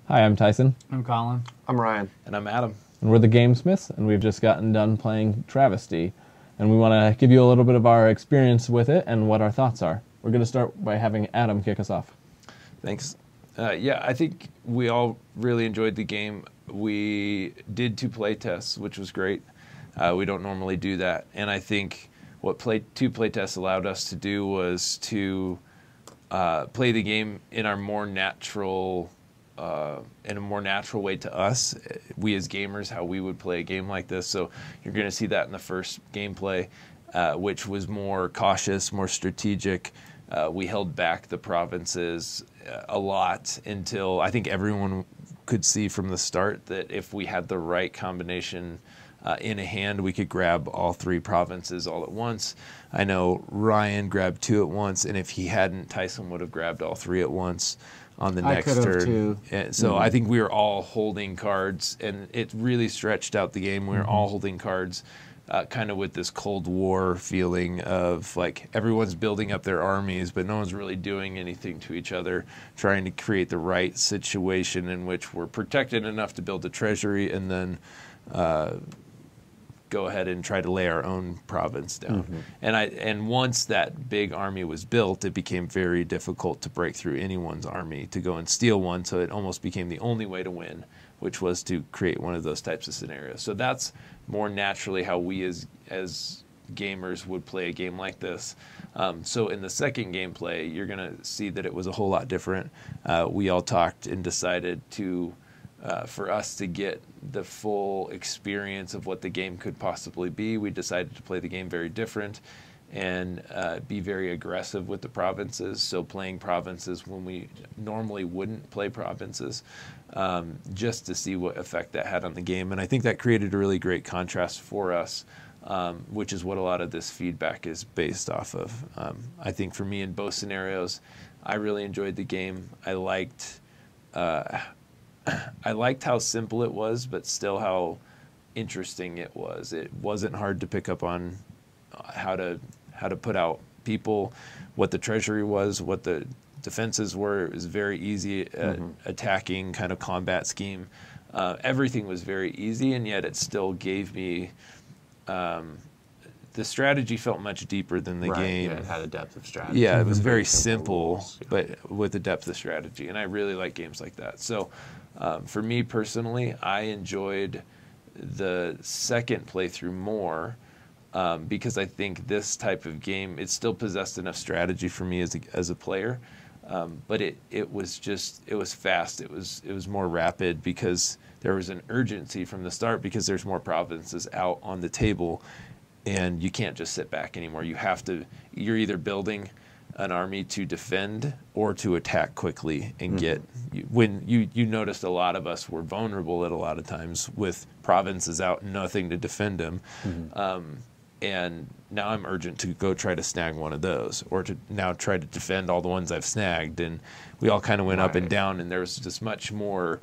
Hi, I'm Tyson, I'm Colin. I'm Ryan. And I'm Adam. and we're the Gamesmiths, and we've just gotten done playing Travesty, and we want to give you a little bit of our experience with it and what our thoughts are. We're going to start by having Adam kick us off. Thanks. Yeah, I think we all really enjoyed the game. We did 2 play tests, which was great. We don't normally do that. And I think what 2 play tests allowed us to do was to play the game in our more natural in a more natural way to us, we as gamers, how we would play a game like this. So you're going to see that in the first gameplay, which was more cautious, more strategic. We held back the provinces a lot until I think everyone could see from the start that if we had the right combination in a hand, we could grab all 3 provinces all at once. I know Ryan grabbed 2 at once, and if he hadn't, Tyson would have grabbed all 3 at once on the next turn. Too. And so I think we were all holding cards, and it really stretched out the game. We were all holding cards, kind of with this Cold War feeling of like everyone's building up their armies, but no one's really doing anything to each other, trying to create the right situation in which we're protected enough to build a treasury and then go ahead and try to lay our own province down. And once that big army was built, it became very difficult to break through anyone's army to go and steal one, so it almost became the only way to win, which was to create one of those types of scenarios. So that's more naturally how we as gamers would play a game like this. So in the second gameplay, you're going to see that it was a whole lot different. We all talked and decided to for us to get the full experience of what the game could possibly be, we decided to play the game very different and be very aggressive with the provinces. So playing provinces when we normally wouldn't play provinces, just to see what effect that had on the game. And I think that created a really great contrast for us, which is what a lot of this feedback is based off of. I think for me in both scenarios, I really enjoyed the game. I liked how simple it was, but still how interesting it was. It wasn't hard to pick up on how to put out people, what the treasury was, what the defenses were. It was very easy attacking kind of combat scheme. Everything was very easy, and yet it still gave me the strategy felt much deeper than the game. Yeah, it had a depth of strategy. Yeah, it was very simple, but with a depth of strategy, and I really like games like that. So for me personally, I enjoyed the second playthrough more because I think this type of game, it still possessed enough strategy for me as a player, but it was fast. It was more rapid because there was an urgency from the start because there's more provinces out on the table, and you can't just sit back anymore. You're either building an army to defend or to attack quickly and get. When you noticed a lot of us were vulnerable at a lot of times with provinces out and nothing to defend them, and now I'm urgent to go try to snag one of those, or to now try to defend all the ones I've snagged, and we all kind of went up and down, and there was just much more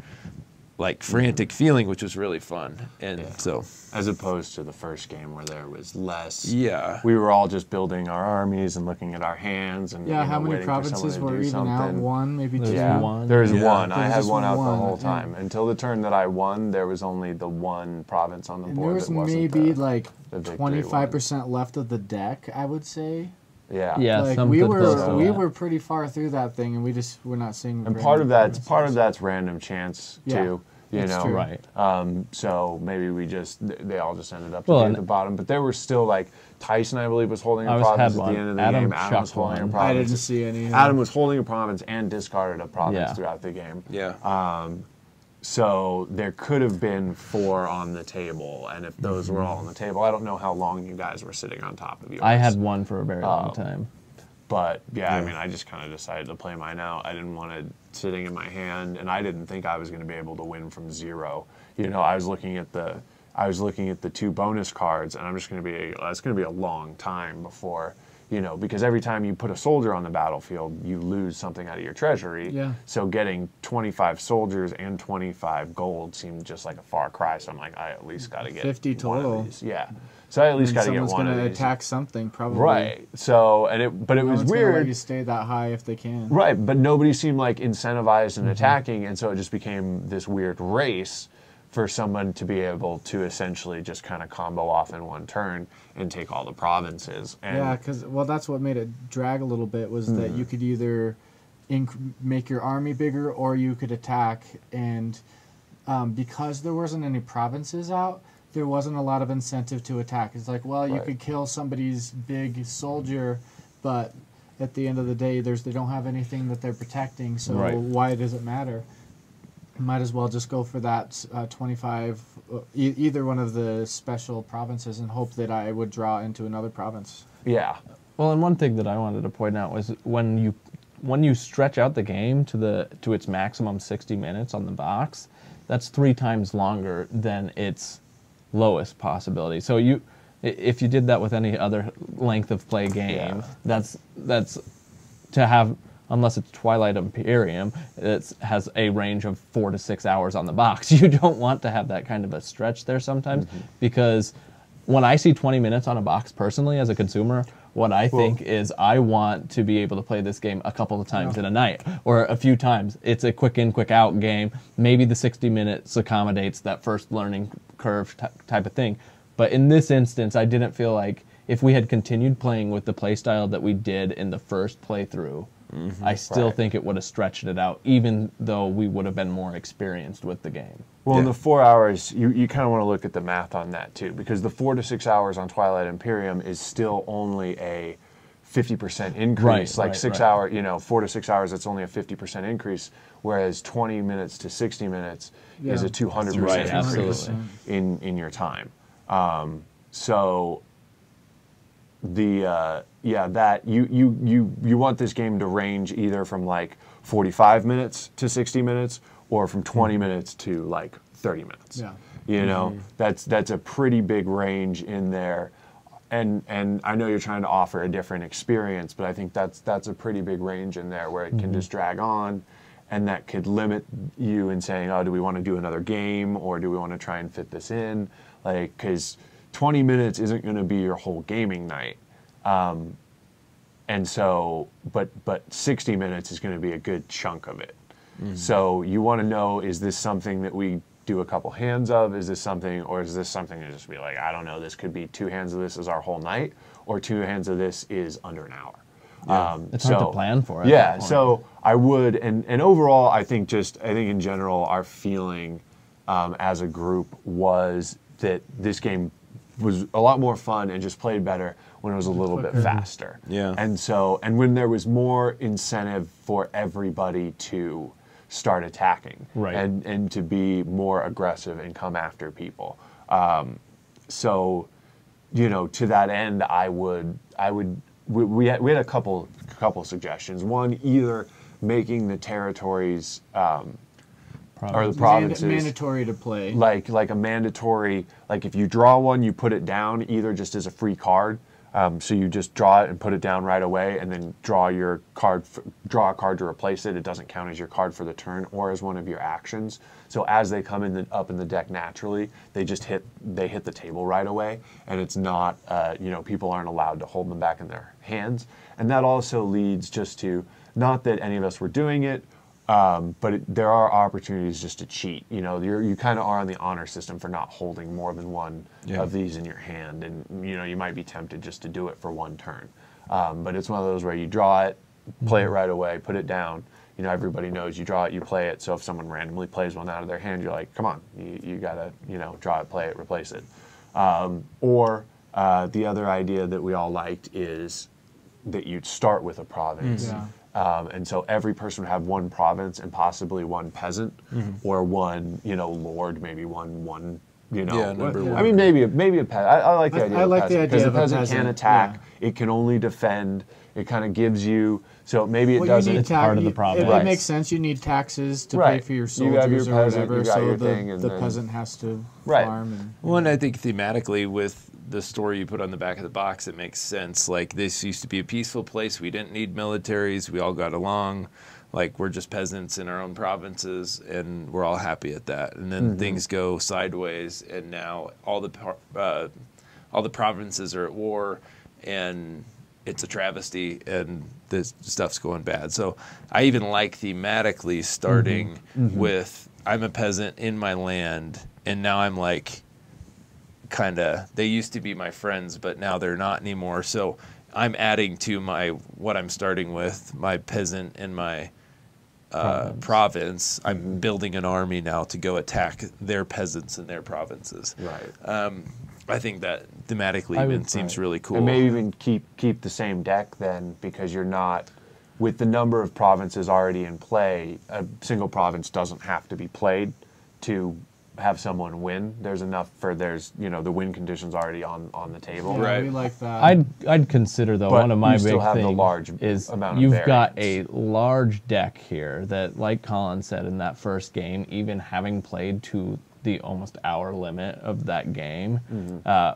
like frantic feeling, which was really fun. And so as opposed to the first game where there was less, yeah, we were all just building our armies and looking at our hands and how many provinces were even out? One, maybe 2. There's one. I had one out the whole time until the turn that I won. There was only the one province on the board. There was maybe like 25% left of the deck, I would say. Yeah, like we were pretty far through that thing, and we're not seeing. And part of that's random chance too. You know, true. Right. So maybe they all just ended up at the bottom, but there were still like Tyson, I believe, was holding a province at the end of the game. Adam was holding a province. I didn't see any. Adam was holding a province and discarded a province throughout the game. Yeah. So there could have been 4 on the table, and if those were all on the table, I don't know how long you guys were sitting on top of yours. I had one for a very long time. But I mean, I just kind of decided to play mine out. I didn't want it sitting in my hand, and I didn't think I was going to be able to win from 0. You know, I was looking at the 2 bonus cards, and I'm just going to be that's going to be a long time before You know, because every time you put a soldier on the battlefield, you lose something out of your treasury. Yeah. So getting 25 soldiers and 25 gold seemed just like a far cry. So I'm like, I at least got to get 50 one total. of these. Yeah. So I at least got to get one of Someone's these. going to attack something, probably. Right. So, but it was Let weird. you stay that high if they can. Right, but nobody seemed like incentivized in attacking, and so it just became this weird race for someone to be able to essentially just kind of combo off in one turn and take all the provinces. And Yeah, because that's what made it drag a little bit was that you could either make your army bigger or you could attack, and because there wasn't any provinces out, there wasn't a lot of incentive to attack. It's like, well, you could kill somebody's big soldier, but at the end of the day, they don't have anything that they're protecting, so why does it matter? Might as well just go for that 25, either one of the special provinces, and hope that I would draw into another province. Yeah. Well, and one thing that I wanted to point out was when you stretch out the game to its maximum 60 minutes on the box, that's 3 times longer than its lowest possibility. So if you did that with any other length of play game, that's to have, unless it's Twilight Imperium, it has a range of 4 to 6 hours on the box. You don't want to have that kind of a stretch there sometimes, because when I see 20 minutes on a box personally as a consumer, what I think is I want to be able to play this game a couple of times in a night or a few times. It's a quick in, quick out game. Maybe the 60 minutes accommodates that first learning curve type of thing. But in this instance, I didn't feel like if we had continued playing with the play style that we did in the first playthrough, I still think it would have stretched it out, even though we would have been more experienced with the game. Well, in the 4 hours, you kind of want to look at the math on that too, because the 4 to 6 hours on Twilight Imperium is still only a 50% increase. 6 hours, 4 to 6 hours, it's only a 50% increase, whereas 20 minutes to 60 minutes is a 200% increase in your time. So that you want this game to range either from like 45 minutes to 60 minutes or from 20 minutes to like 30 minutes. Yeah. That's a pretty big range in there. And I know you're trying to offer a different experience, but I think that's a pretty big range in there where it can just drag on, and that could limit you in saying, oh, do we want to do another game, or do we want to try and fit this in? Like, because 20 minutes isn't going to be your whole gaming night. And so, but 60 minutes is going to be a good chunk of it. So you want to know, is this something that we do a couple hands of? Is this something, or is this something to just be like, I don't know, this could be 2 hands of this is our whole night, or 2 hands of this is under an hour. It's hard to plan for it. Yeah, so I would, and overall, I think in general, our feeling as a group was that this game was a lot more fun and just played better when it was a little bit faster. Yeah. And when there was more incentive for everybody to start attacking and to be more aggressive and come after people. So, to that end, we had a couple suggestions. One, either making the territories or the provinces mandatory to play, like a mandatory, like if you draw one, you put it down either just as a free card. So you just draw it and put it down right away, and then draw a card to replace it. It doesn't count as your card for the turn or as one of your actions. So as they come up in the deck naturally, they hit the table right away, and it's not people aren't allowed to hold them back in their hands. And that also leads just to, not that any of us were doing it, but there are opportunities just to cheat. You kind of are on the honor system for not holding more than one of these in your hand, and you might be tempted just to do it for one turn. But it's one of those where you draw it, play it right away, put it down. Everybody knows you draw it, you play it. So if someone randomly plays one out of their hand, you're like, come on, you gotta draw it, play it, replace it. Or the other idea that we all liked is that you'd start with a province. And so every person would have one province and possibly one peasant, or one, lord, maybe one. number one. I mean, maybe a peasant. I like the idea. I like the idea because of the a peasant peasant, can attack. yeah. It can only defend. It kind of gives you. So maybe it Well, doesn't. It's part of the problem. It makes sense. You need taxes to pay for your You have your soldiers or peasant, whatever, you got so your the thing, and then- peasant has to Right. farm. And, Well, and I think thematically with the story you put on the back of the box, it makes sense. Like, this used to be a peaceful place. We didn't need militaries. We all got along. Like, we're just peasants in our own provinces, and we're all happy at that. And then things go sideways, and now all the provinces are at war, and it's a travesty, and this stuff's going bad. So I even like thematically starting with, I'm a peasant in my land, and now I'm like, kind of, they used to be my friends, but now they're not anymore. So I'm adding to what I'm starting with, my peasant and my province. I'm building an army now to go attack their peasants in their provinces. Right. I think that thematically even seems really cool. And maybe even keep the same deck then, because you're not, with the number of provinces already in play, a single province doesn't have to be played to have someone win. There's enough for the win conditions already on the table. Yeah, Right. we like that. I'd consider, though, But one of my you still big have the things large is amount of you've got a variance. large deck here that, like Colin said in that first game, even having played to the almost hour limit of that game,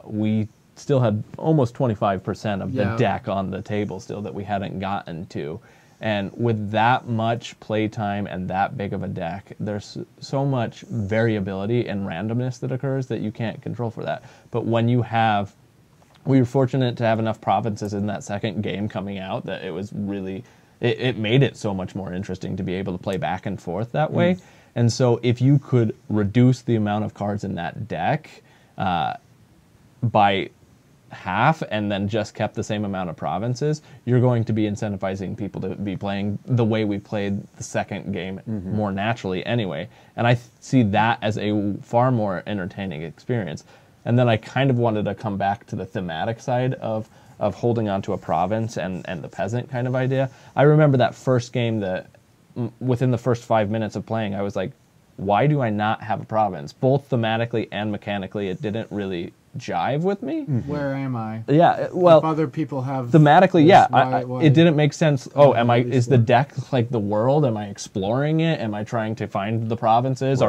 we still had almost 25% of the deck on the table still that we hadn't gotten to. And with that much playtime and that big of a deck, there's so much variability and randomness that occurs that you can't control for that. But when you have, we were fortunate to have enough provinces in that second game coming out that it was really, it made it so much more interesting to be able to play back and forth that way. And so if you could reduce the amount of cards in that deck by half and then just kept the same amount of provinces, you're going to be incentivizing people to be playing the way we played the second game more naturally anyway. And I see that as a far more entertaining experience. And then I kind of wanted to come back to the thematic side of holding on to a province and the peasant kind of idea. I remember that first game that within the first 5 minutes of playing, I was like, why do I not have a province? Both thematically and mechanically, it didn't really jive with me. Where am I? Yeah, well, If other people have thematically, this, yeah, why- it didn't make sense. Oh, why is the deck like the world? Am I exploring it? Am I trying to find the provinces? Right.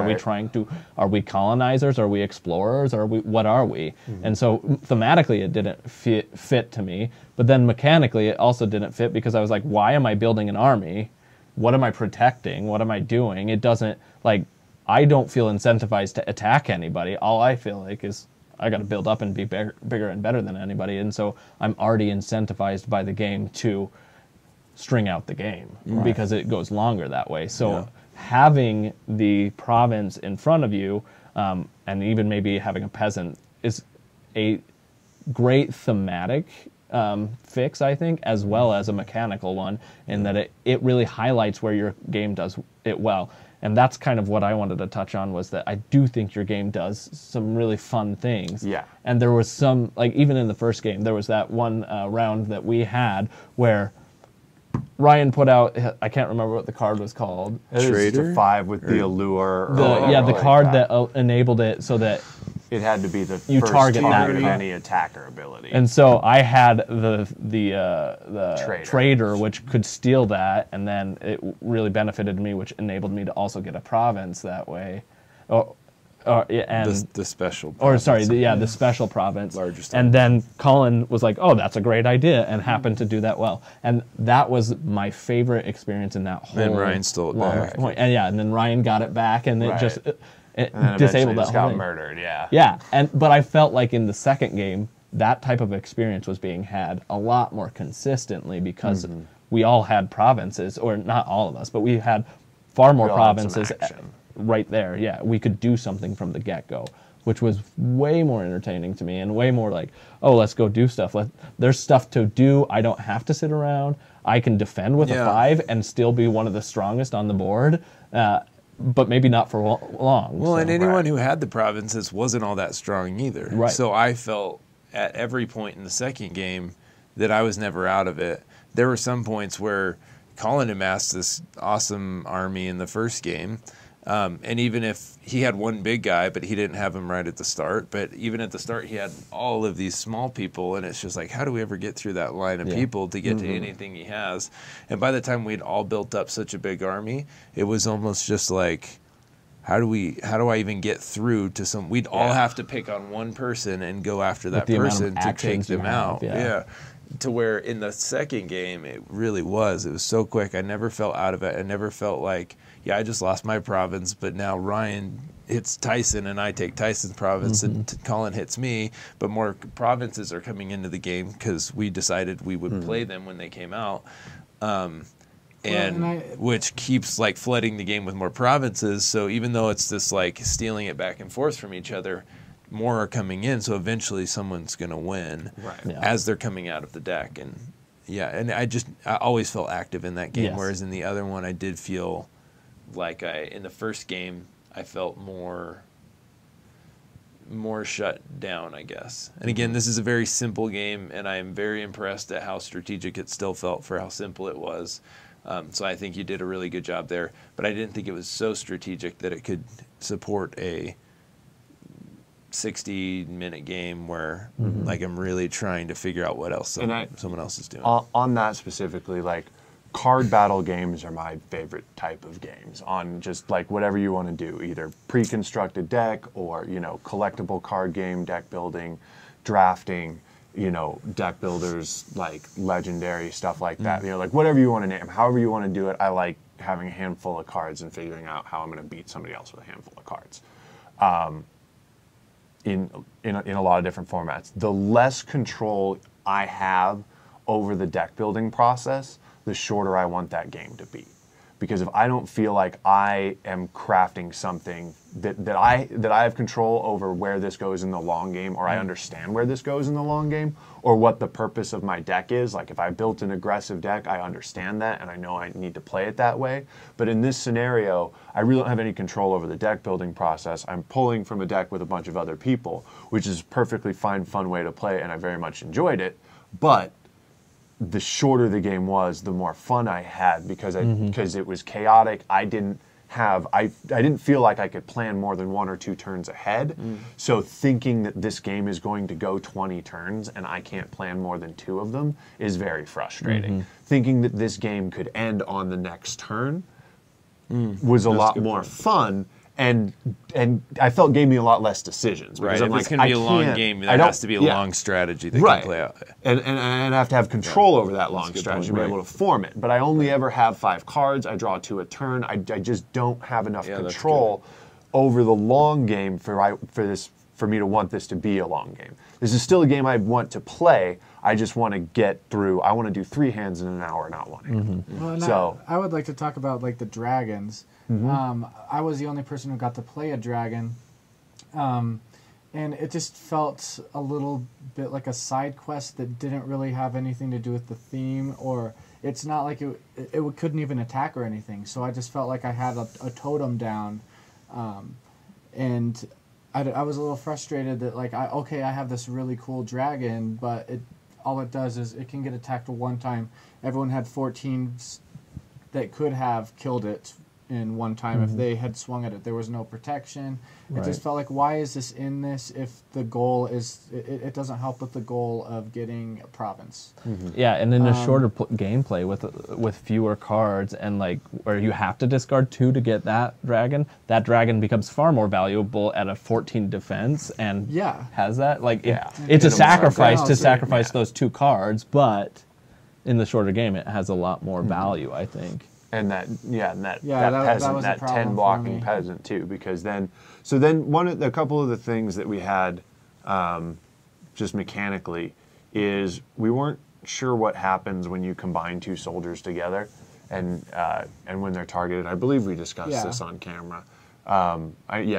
Are we colonizers? Are we explorers? What are we? And so thematically, it didn't fit to me. But then mechanically, it also didn't fit because I was like, why am I building an army? What am I protecting? What am I doing? It doesn't, like, I don't feel incentivized to attack anybody. All I feel like is I got to build up and be bigger and better than anybody. And so I'm already incentivized by the game to string out the game because it goes longer that way. So having the province in front of you, and even maybe having a peasant, is a great thematic fix, I think, as well as a mechanical one, in that it really highlights where your game does it well. And that's kind of what I wanted to touch on, was that I do think your game does some really fun things. Yeah. And there was some, like, even in the first game, there was that one round that we had where Ryan put out, I can't remember what the card was called. It's a 5 with the allure. The card that enabled it so that it had to be the you first target that target of card. any attacker ability. And so I had the trader, which could steal that, and then it really benefited me, which enabled me to also get a province that way. And the special or sorry, province. the special province. Largest and then Colin was like, "Oh, that's a great idea," and happened to do that well. And that was my favorite experience in that whole. And Ryan stole it back. Point. And and then Ryan got it back, and it Right. just and then disabled that just whole got thing. murdered. Yeah. Yeah, but I felt like in the second game, that type of experience was being had a lot more consistently because we all had provinces, or not all of us, but we had far more We all had some provinces action. right there. Yeah, we could do something from the get-go, which was way more entertaining to me and way more like, oh, let's go do stuff. There's stuff to do. I don't have to sit around. I can defend with a 5 and still be one of the strongest on the board. But maybe not for long. Well, so. and anyone who had the provinces wasn't all that strong either. Right. So I felt at every point in the second game that I was never out of it. There were some points where Colin amassed this awesome army in the first game. And even if he had one big guy, but he didn't have him right at the start. But even at the start, he had all of these small people. And it's just like, how do we ever get through that line of people to get to anything he has? And by the time we'd all built up such a big army, it was almost just like, how do I even get through to some? We'd all have to pick on one person and go after that the amount of person to take actions you them have, out. yeah. To where in the second game, it was so quick. I never felt out of it. I never felt like, yeah, I just lost my province, but now Ryan hits Tyson and I take Tyson's province and Colin hits me. But more provinces are coming into the game because we decided we would play them when they came out. Which keeps like flooding the game with more provinces. So even though it's this like stealing it back and forth from each other, more are coming in. So eventually someone's going to win as they're coming out of the deck. And and I always felt active in that game. Yes. Whereas in the other one, I did feel like in the first game, I felt more shut down, I guess. And again, this is a very simple game, and I am very impressed at how strategic it still felt for how simple it was. So I think you did a really good job there. But I didn't think it was so strategic that it could support a 60-minute game where like I'm really trying to figure out what else someone else is doing. On that specifically, like card battle games are my favorite type of games on just like whatever you want to do, either pre-constructed deck or, collectible card game, deck building, drafting, deck builders, like legendary stuff like that. Like whatever you want to name, however you want to do it. I like having a handful of cards and figuring out how I'm going to beat somebody else with a handful of cards. In a lot of different formats. The less control I have over the deck building process, the shorter I want that game to be. Because if I don't feel like I am crafting something that I have control over where this goes in the long game, or I understand where this goes in the long game, or what the purpose of my deck is, like if I built an aggressive deck, I understand that and I know I need to play it that way. But in this scenario, I really don't have any control over the deck building process. I'm pulling from a deck with a bunch of other people, which is a perfectly fine, fun way to play, and I very much enjoyed it. But the shorter the game was, the more fun I had because it was chaotic. I didn't feel like I could plan more than 1 or 2 turns ahead. So thinking that this game is going to go 20 turns and I can't plan more than 2 of them is very frustrating. Thinking that this game could end on the next turn was a lot more fun. And I felt gave me a lot less decisions. Right. Because If it's going to be a long game, there has to be a long strategy that can play out. And I have to have control over that long strategy to be able to form it. But I only ever have 5 cards. I draw 2 a turn. I just don't have enough control over the long game for me to want this to be a long game. This is still a game I want to play. I just want to get through. I want to do 3 hands in an hour, not 1 hand. Well, I would like to talk about like the dragons. I was the only person who got to play a dragon, and it just felt a little bit like a side quest that didn't really have anything to do with the theme, or it's not like it couldn't even attack or anything. So I just felt like I had a totem down, and I was a little frustrated that like I have this really cool dragon, but all it does is it can get attacked 1 time. Everyone had 14 that could have killed it in 1 time if they had swung at it. There was no protection. It just felt like, why is this in this if the goal is it doesn't help with the goal of getting a province. Yeah, and in a shorter gameplay with fewer cards and like where you have to discard 2 to get that dragon becomes far more valuable at a 14 defense and has that like it's a sacrifice to sacrifice those 2 cards, but in the shorter game it has a lot more value, I think. And that peasant, that 10 blocking peasant too, because then a couple of the things that we had, just mechanically, is we weren't sure what happens when you combine 2 soldiers together, and when they're targeted. I believe we discussed this on camera.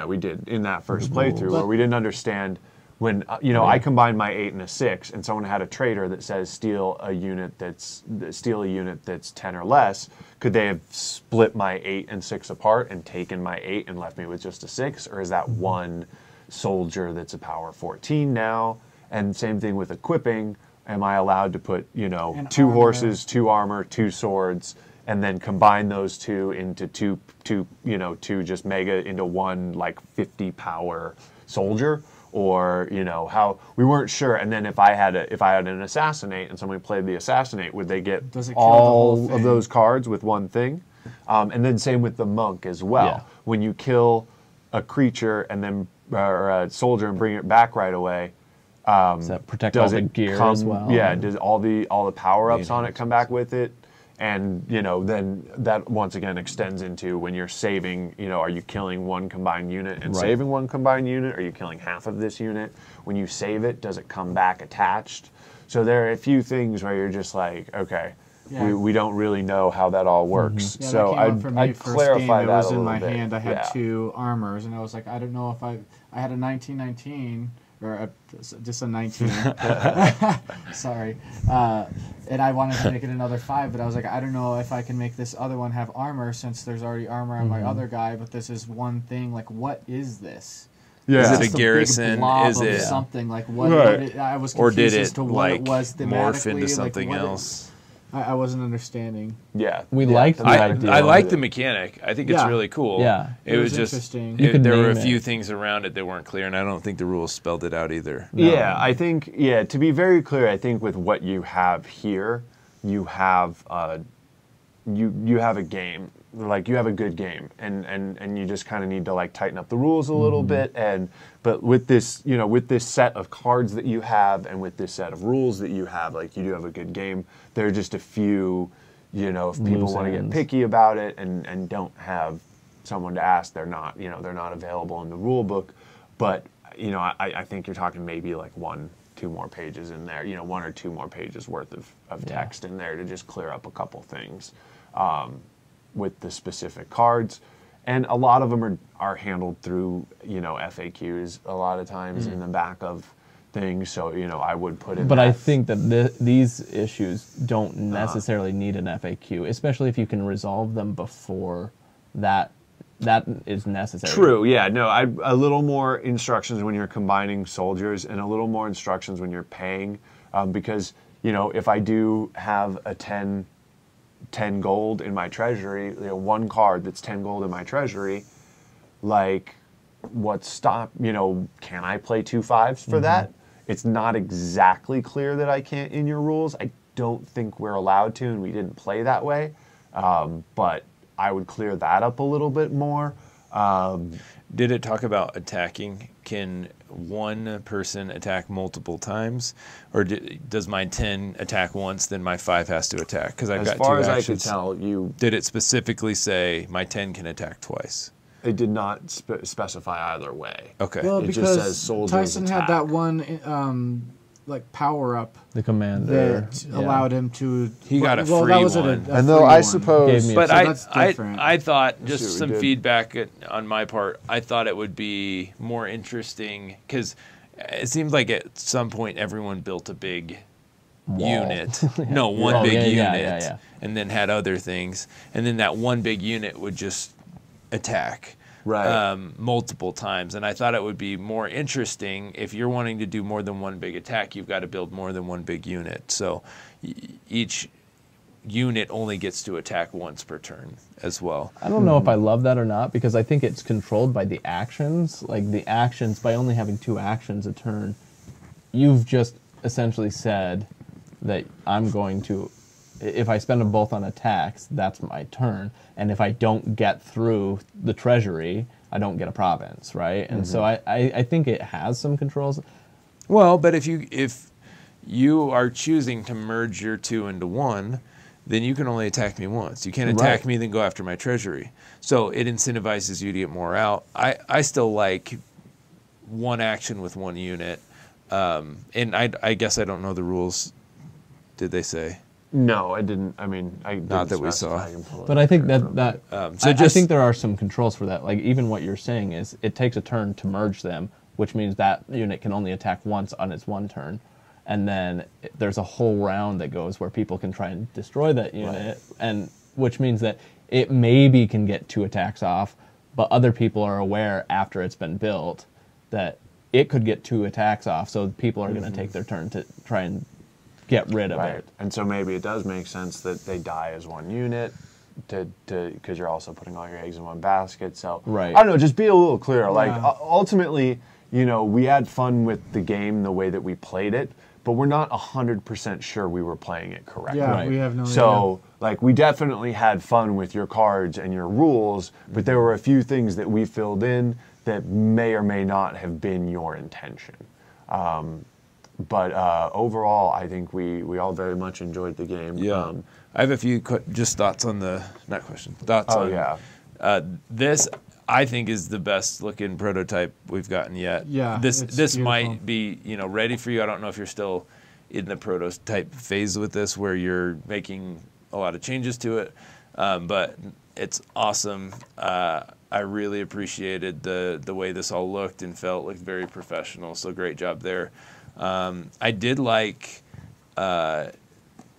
We did in that first playthrough where we didn't understand. When I combined my 8 and a 6, and someone had a trader that says steal a unit that's 10 or less, could they have split my 8 and 6 apart and taken my 8 and left me with just a 6, or is that 1 soldier that's a power 14 now? And same thing with equipping. Am I allowed to put 2 horses, 2 armor, 2 swords, and then combine those 2 into two just mega into 1 like 50 power soldier? Or how we weren't sure, and then if I had an assassinate and somebody played the assassinate, would they get all of those cards with 1 thing? And then same with the monk as well. When you kill a creature and then or a soldier and bring it back right away, Does that protect all the gear as well? Yeah, does all the power-ups on it come back with it? And, you know, then that once again extends into when you're saving, you know, are you killing one combined unit and saving one combined unit? Are you killing half of this unit? When you save it, does it come back attached? So there are a few things where you're just like, okay, we don't really know how that all works. Yeah, so I'd clarify that a little bit. It was in my hand. I had 2 armors, and I was like, I don't know if I had a 1919 or just a 19. Sorry. And I wanted to make it another 5, but I was like, I don't know if I can make this other one have armor since there's already armor on my other guy, but this is one thing. Like, what is this? Yeah. Is it a garrison? Is it something like what? I was confused or did as it to what like it was morph into thematically, something like, else? I wasn't understanding. Yeah, We liked the idea. I like the mechanic. I think it's really cool. Yeah. It was just interesting. there were a name few it. things around it that weren't clear, and I don't think the rules spelled it out either. Yeah, I think to be very clear, I think with what you have here, you have you have a game, like you have a good game, and you just kind of need to like tighten up the rules a little bit. But with this, you know, with this set of cards that you have, and with this set of rules that you have, like you do have a good game. There are just a few, you know, if people want to get picky about it and don't have someone to ask, they're not available in the rule book. But you know, I think you're talking maybe like 1-2 more pages in there, you know, 1 or 2 more pages worth of text in there to just clear up a couple things with the specific cards. And a lot of them are handled through, you know, FAQs a lot of times in the back of things. So, you know, I would put in But I think that these issues don't necessarily need an FAQ, especially if you can resolve them before that is necessary. True, yeah. No, a little more instructions when you're combining soldiers and a little more instructions when you're paying. Because, you know, if I do have a 10 gold in my treasury, you know, 1 card that's 10 gold in my treasury, like, you know, can I play 2 5s for that? It's not exactly clear that I can't in your rules. I don't think we're allowed to, and we didn't play that way. But I would clear that up a little bit more. Did it talk about attacking? Can one person attack multiple times, or does my 10 attack once, then my 5 has to attack? Because I've got 2 actions. As far as I could tell, did it specifically say my 10 can attack twice? It did not specify either way. Okay. Well, It just because says soldiers Tyson had attack. that one like power up The commander that allowed him to. He got a well, free that was one. And though I suppose, Gave me a But So that's different. I thought, just see what some we did. feedback on my part, I thought it would be more interesting because it seemed like at some point everyone built a big unit. No, one big unit. And then had other things. And then that one big unit would just attack. Right. Multiple times. And I thought it would be more interesting if you're wanting to do more than one big attack, you've got to build more than one big unit. So each unit only gets to attack once per turn as well. I don't know if I love that or not, because I think it's controlled by the actions. Like the actions, by only having 2 actions a turn, you've just essentially said that I'm going to, if I spend them both on attacks, that's my turn. And if I don't get through the treasury, I don't get a province, right? And so I think it has some controls. Well, but if you are choosing to merge your 2 into 1, then you can only attack me once. You can't attack me, then go after my treasury. So it incentivizes you to get more out. I still like 1 action with 1 unit. And I guess I don't know the rules. Did they say? no, I didn't. I mean, I didn't Not that we saw. specify completely. But I think I think there are some controls for that. Like even what you're saying is it takes a turn to merge them, which means that unit can only attack once on its 1 turn. And then there's a whole round that goes where people can try and destroy that unit, and which means that it maybe can get 2 attacks off, but other people are aware after it's been built that it could get 2 attacks off, so people are going to take their turn to try and get rid of it. And so maybe it does make sense that they die as 1 unit, because you're also putting all your eggs in 1 basket. So I don't know, just be a little clearer. Like ultimately, you know, we had fun with the game the way that we played it, but we're not 100% sure we were playing it correctly. Yeah, Right. we have no idea. So, like, we definitely had fun with your cards and your rules, but there were a few things that we filled in that may or may not have been your intention. But overall, I think we all very much enjoyed the game. Yeah. I have a few just thoughts on the, not questions, thoughts on this. I think is the best looking prototype we've gotten yet. Yeah, This it's this beautiful. might be, ready for you. I don't know if you're still in the prototype phase with this where you're making a lot of changes to it. But it's awesome. I really appreciated the way this all looked and felt. Looked very professional. So great job there. I did like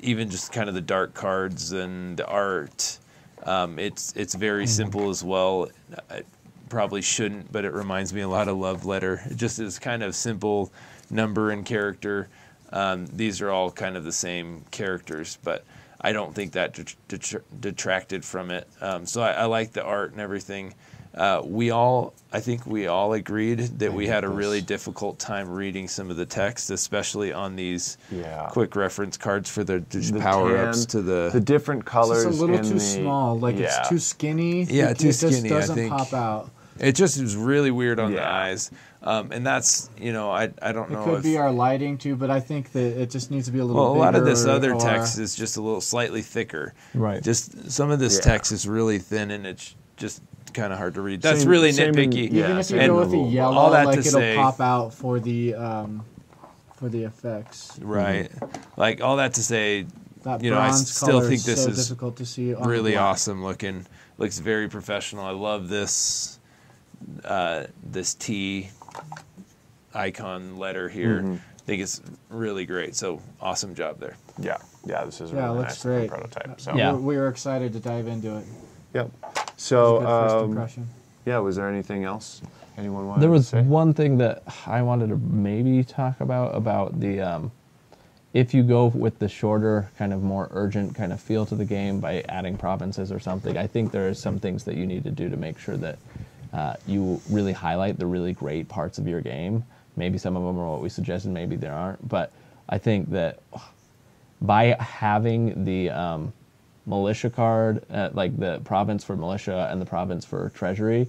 even just kind of the dark cards and the art. It's very simple as well. I probably shouldn't, but it reminds me a lot of Love Letter. It just is kind of simple number and character. These are all kind of the same characters, but I don't think that detracted from it. So I like the art and everything. I think we all agreed that we had a really difficult time reading some of the text, especially on these quick reference cards for the power-ups to the different colors. It's a little in too the, small. Like it's too skinny. Yeah, too skinny, It just I doesn't think. pop out. It just was really weird on the eyes. And that's, I don't know It could if... be our lighting too, but I think that it just needs to be a little Well, a bigger. lot of this other or- text is just a little slightly thicker. Right. Just some of this text is really thin and it's just kind of hard to read. That's really nitpicky. Even if you And go with the yellow, all that like to it'll say- pop out for the effects. Right. Like all that to say, That I bronze still color think is this so is difficult to see on really black. awesome looking. Looks very professional. I love this this T icon letter here. I think it's really great. So awesome job there. Yeah, this is a Yeah, it really looks nice looking great. prototype. So Yeah. We were excited to dive into it. Yep. It was a good first So impression. was there anything else anyone wanted There was to say? one thing that I wanted to maybe talk about the if you go with the shorter, kind of more urgent kind of feel to the game by adding provinces or something, I think there are some things that you need to do to make sure that you really highlight the really great parts of your game. Maybe some of them are what we suggested, maybe there aren't, but I think that by having the militia card, like the province for militia and the province for treasury,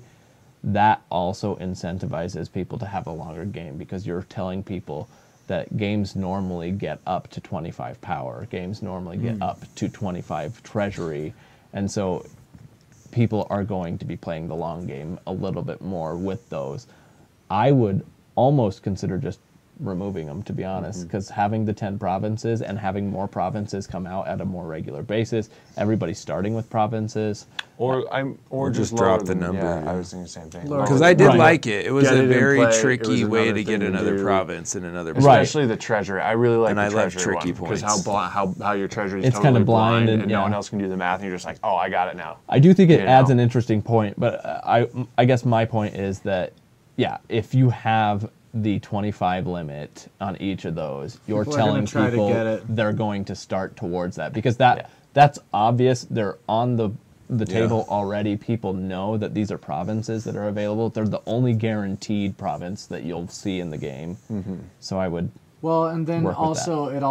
that also incentivizes people to have a longer game because you're telling people that games normally get up to 25 power, games normally get up to 25 treasury, and so people are going to be playing the long game a little bit more with those. I would almost consider just removing them, to be honest, because having the 10 provinces and having more provinces come out at a more regular basis, everybody's starting with provinces. Or just lower drop the them. number, Yeah, yeah. I was thinking the same thing. Lower Because Right. I did Right. like it. It was Get a it in very play. It tricky was way another to get thing to another do. province and another Right. Especially the treasury. I really like And the I love treasury tricky one because points. how your treasury is It's totally kinda blind and and- no one yeah. else can do the math and you're just like, oh, I got it now. I do think it You adds know? an interesting point, but I guess my point is that, yeah, if you have the 25 limit on each of those, you're People are gonna telling try to people get it. they're going to start towards that because that's obvious. They're on the table already. People know that these are provinces that are available. They're the only guaranteed province that you'll see in the game. So I would Well, and then work with also it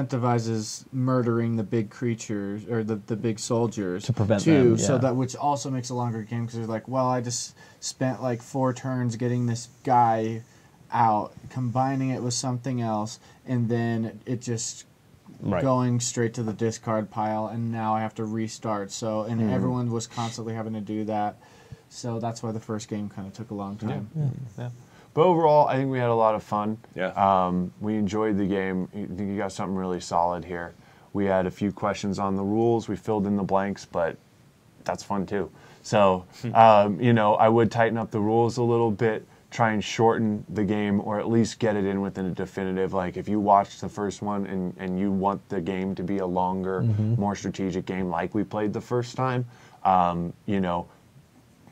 incentivizes murdering the big creatures or the big soldiers To prevent too. them, So yeah. that which also makes a longer game because they're like, well, I just spent like 4 turns getting this guy out, combining it with something else, and then it just Right. going straight to the discard pile, and now I have to restart. So and everyone was constantly having to do that. So that's why the first game kind of took a long time. Yeah. But overall, I think we had a lot of fun. Yeah. We enjoyed the game. I think you got something really solid here. We had a few questions on the rules. We filled in the blanks, but that's fun too. So, I would tighten up the rules a little bit, try and shorten the game, or at least get it in within a definitive. Like if you watched the first one and you want the game to be a longer, more strategic game like we played the first time,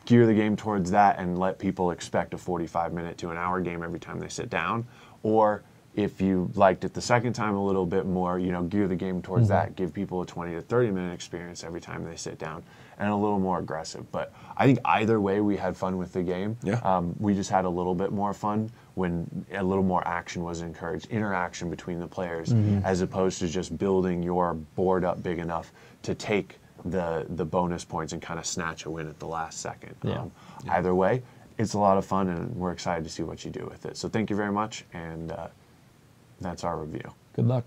gear the game towards that and let people expect a 45-minute to an hour game every time they sit down. Or If you liked it the second time a little bit more, gear the game towards that. Give people a 20 to 30 minute experience every time they sit down, and a little more aggressive. But I think either way, we had fun with the game. Yeah. We just had a little bit more fun when a little more action was encouraged, interaction between the players, as opposed to just building your board up big enough to take the bonus points and kind of snatch a win at the last second. Yeah. Either way, it's a lot of fun, and we're excited to see what you do with it. So thank you very much, and that's our review. Good luck.